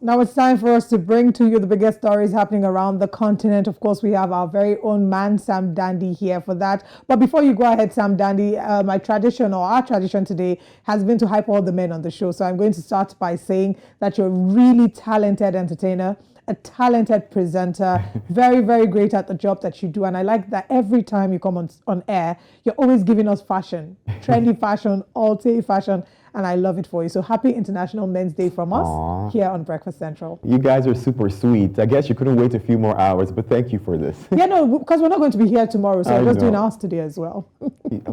Now it's time for us to bring to you the biggest stories happening around the continent. Of course, we have our very own man, Sam Dandy, here for that. But before you go ahead, Sam Dandy, my tradition or our tradition today has been to hype all the men on the show. So I'm going to start by saying that you're a really talented entertainer, a talented presenter, very, very great at the job that you do. And I like that every time you come on air, you're always giving us fashion, trendy fashion, all-day fashion. And I love it for you. So happy International Men's Day from us here on Breakfast Central. You guys are super sweet. I guess you couldn't wait a few more hours, but thank you for this. Yeah, no, because we're not going to be here tomorrow, so we're just doing ours today as well.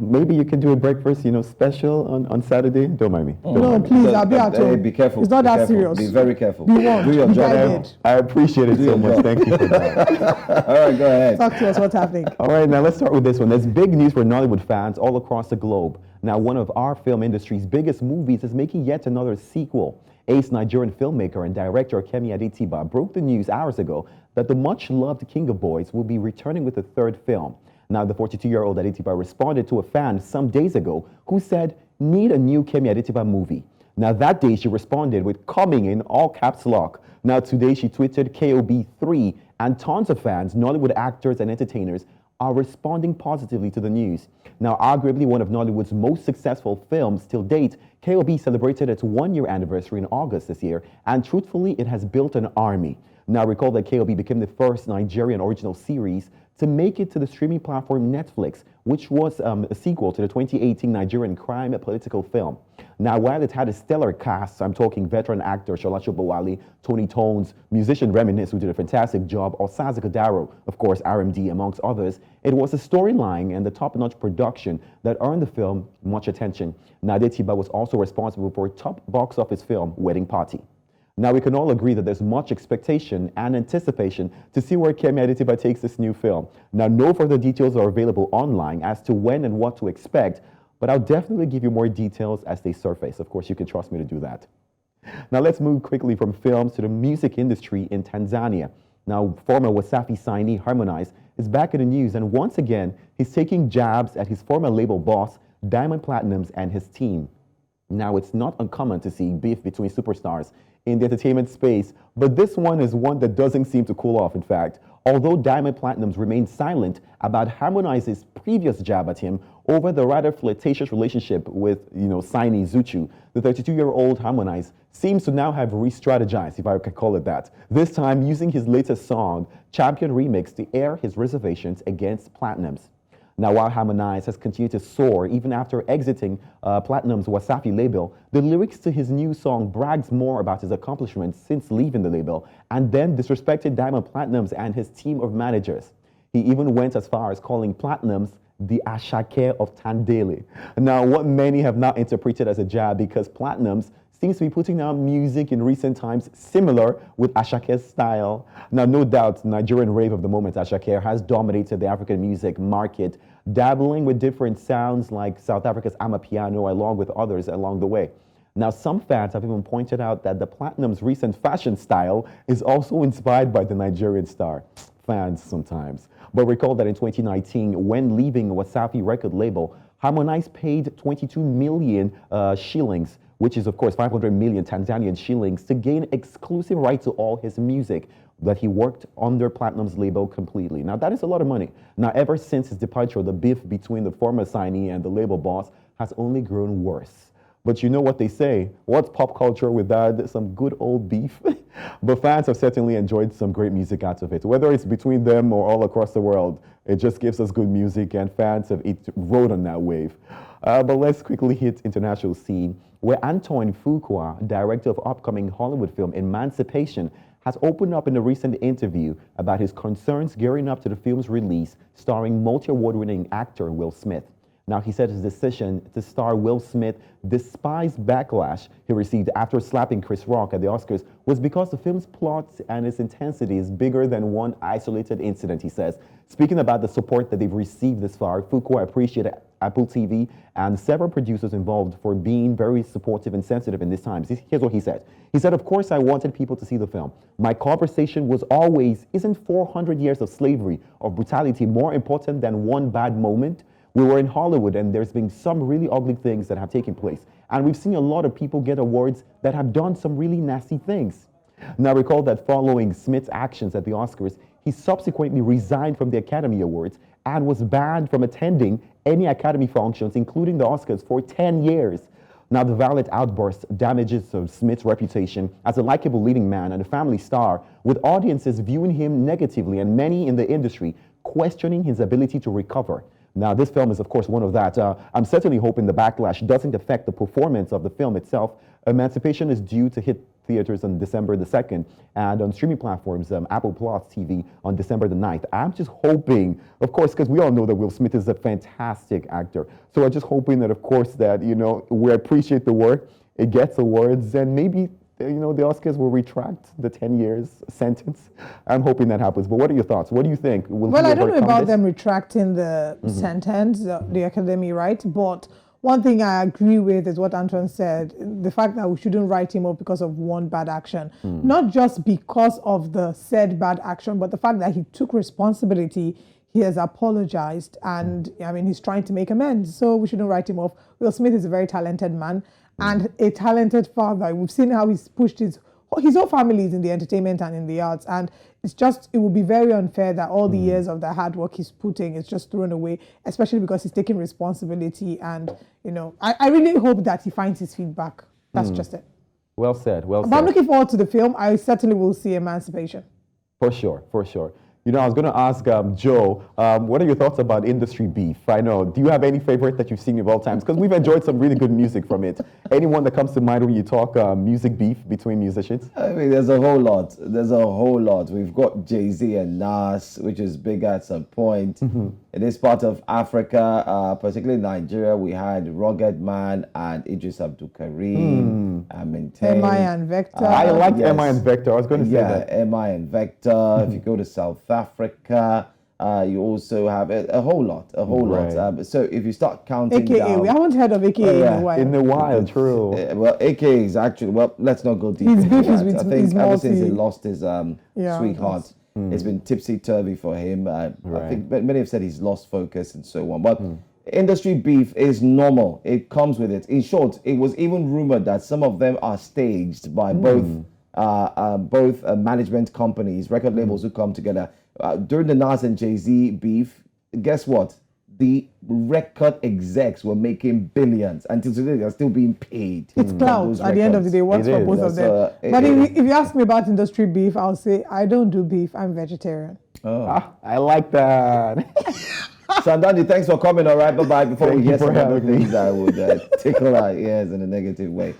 Maybe you can do a breakfast, special on Saturday. Don't mind me. Please, I'll be at home. Be careful. It's not that serious. Be very careful. Be warned. Do your Be job. guided. I appreciate it so much. Thank you for that. All right, go ahead. Talk to us. What's happening? All right, now let's start with this one. There's big news for Nollywood fans all across the globe. Now, one of our film industry's biggest movies is making yet another sequel. Ace Nigerian filmmaker and director Kemi Adetiba broke the news hours ago that the much-loved King of Boys will be returning with a third film. Now, the 42-year-old Adetiba responded to a fan some days ago who said, "Need a new Kemi Adetiba movie." Now, that day she responded with "coming" in all caps lock. Now, today she tweeted KOB3, and tons of fans, Nollywood actors and entertainers, are responding positively to the news. Now, arguably one of Nollywood's most successful films till date, KOB celebrated its one-year anniversary in August this year, and truthfully, it has built an army. Now, recall that KOB became the first Nigerian original series to make it to the streaming platform Netflix, which was a sequel to the 2018 Nigerian crime political film. Now, while it had a stellar cast, I'm talking veteran actor Shola Shobowale, Tony Tones, musician Reminisce, who did a fantastic job, or Sazi Kodaro, of course, RMD, amongst others, it was the storyline and the top-notch production that earned the film much attention. Now, Adetiba was also responsible for a top box office film, Wedding Party. Now, we can all agree that there's much expectation and anticipation to see where Kemi Adetiba takes this new film. Now, no further details are available online as to when and what to expect, but I'll definitely give you more details as they surface. Of course, you can trust me to do that. Now, let's move quickly from films to the music industry in Tanzania. Now, former Wasafi signee Harmonize is back in the news, and once again, he's taking jabs at his former label boss, Diamond Platnumz, and his team. Now, it's not uncommon to see beef between superstars in the entertainment space, but this one is one that doesn't seem to cool off, in fact. Although Diamond Platnumz remained silent about Harmonize's previous jab at him over the rather flirtatious relationship with, signee Zuchu, the 32-year-old Harmonize seems to now have re-strategized, if I can call it that, this time using his latest song, Champion Remix, to air his reservations against Platnumz. Now, while Harmonize has continued to soar even after exiting Platnumz's Wasafi label, the lyrics to his new song brags more about his accomplishments since leaving the label, and then disrespected Diamond Platnumz and his team of managers. He even went as far as calling Platnumz the Ashake of Tandele. Now, what many have now interpreted as a jab, because Platnumz seems to be putting out music in recent times similar with Ashake's style. Now, no doubt, Nigerian rave of the moment, Ashake, has dominated the African music market, dabbling with different sounds like South Africa's Amapiano, along with others along the way. Now, some fans have even pointed out that the Platnumz recent fashion style is also inspired by the Nigerian star. Fans sometimes. But recall that in 2019, when leaving Wasafi record label, Harmonize paid 22 million shillings, which is, of course, 500 million Tanzanian shillings, to gain exclusive right to all his music that he worked under Platnumz's label completely. Now, that is a lot of money. Now, ever since his departure, the beef between the former signee and the label boss has only grown worse. But you know what they say, what's pop culture without some good old beef? But fans have certainly enjoyed some great music out of it. Whether it's between them or all across the world, it just gives us good music, and fans have rode on that wave. But let's quickly hit international scene, where Antoine Fuqua, director of upcoming Hollywood film Emancipation, has opened up in a recent interview about his concerns gearing up to the film's release, starring multi-award-winning actor Will Smith. Now, he said his decision to star Will Smith, despite backlash he received after slapping Chris Rock at the Oscars, was because the film's plot and its intensity is bigger than one isolated incident, he says. Speaking about the support that they've received this far, Fuqua appreciated Apple TV and several producers involved for being very supportive and sensitive in these times. Here's what he said. He said, "Of course, I wanted people to see the film. My conversation was always, isn't 400 years of slavery, of brutality, more important than one bad moment? We were in Hollywood, and there's been some really ugly things that have taken place. And we've seen a lot of people get awards that have done some really nasty things. Now, recall that following Smith's actions at the Oscars, he subsequently resigned from the Academy Awards and was banned from attending any Academy functions, including the Oscars, for 10 years. Now, the violent outburst damages Smith's reputation as a likable leading man and a family star, with audiences viewing him negatively and many in the industry questioning his ability to recover. Now, this film is, of course, one of that. I'm certainly hoping the backlash doesn't affect the performance of the film itself. Emancipation is due to hit theaters on December the 2nd and on streaming platforms, Apple Plus TV on December the 9th. I'm just hoping, of course, because we all know that Will Smith is a fantastic actor. So I'm just hoping that, of course, that, we appreciate the work, it gets awards, and maybe, the Oscars will retract the 10 years sentence. I'm hoping that happens. But what are your thoughts? What do you think? Well, I don't know about them retracting the sentence, the Academy, right? But one thing I agree with is what Antoine said, the fact that we shouldn't write him off because of one bad action. Not just because of the said bad action, but the fact that he took responsibility, he has apologized, and he's trying to make amends. So we shouldn't write him off. Will Smith is a very talented man and a talented father. We've seen how he's pushed his whole family is in the entertainment and in the arts, and it would be very unfair that all the years of the hard work he's putting is just thrown away, especially because he's taking responsibility. And I really hope that he finds his feedback. That's just it. Well said. Well said. But I'm looking forward to the film. I certainly will see Emancipation. For sure. For sure. I was going to ask Joe, what are your thoughts about industry beef? I know. Do you have any favorite that you've seen of all times? Because we've enjoyed some really good music from it. Anyone that comes to mind when you talk music beef between musicians? I mean, there's a whole lot. We've got Jay-Z and Nas, which is big at some point. In this part of Africa, particularly Nigeria, we had Rugged Man and Idris Abdul Karim. MI and Vector. I liked MI and Vector. I was going to say that. Yeah, MI and Vector. If you go to South Africa, you also have a whole lot. So if you start counting AKA, down, we haven't heard of AKA in a while. In a while, true. Well, AKA is actually, let's not go deep into beef that. is with I think his ever since he multi- lost his sweetheart, it's been tipsy-turvy for him. I think many have said he's lost focus and so on. But industry beef is normal. It comes with it. In short, it was even rumored that some of them are staged by both management companies, record labels who come together. During the Nas and Jay-Z beef, guess what? The record execs were making billions. Until today, they're still being paid. It's clout at the end of the day. Works for both of them. But if you ask me about industry beef, I'll say I don't do beef. I'm vegetarian. I like that. Sandandi, thanks for coming. All right, bye-bye. Before Thank we you hear for some other having me. things that would tickle our ears in a negative way.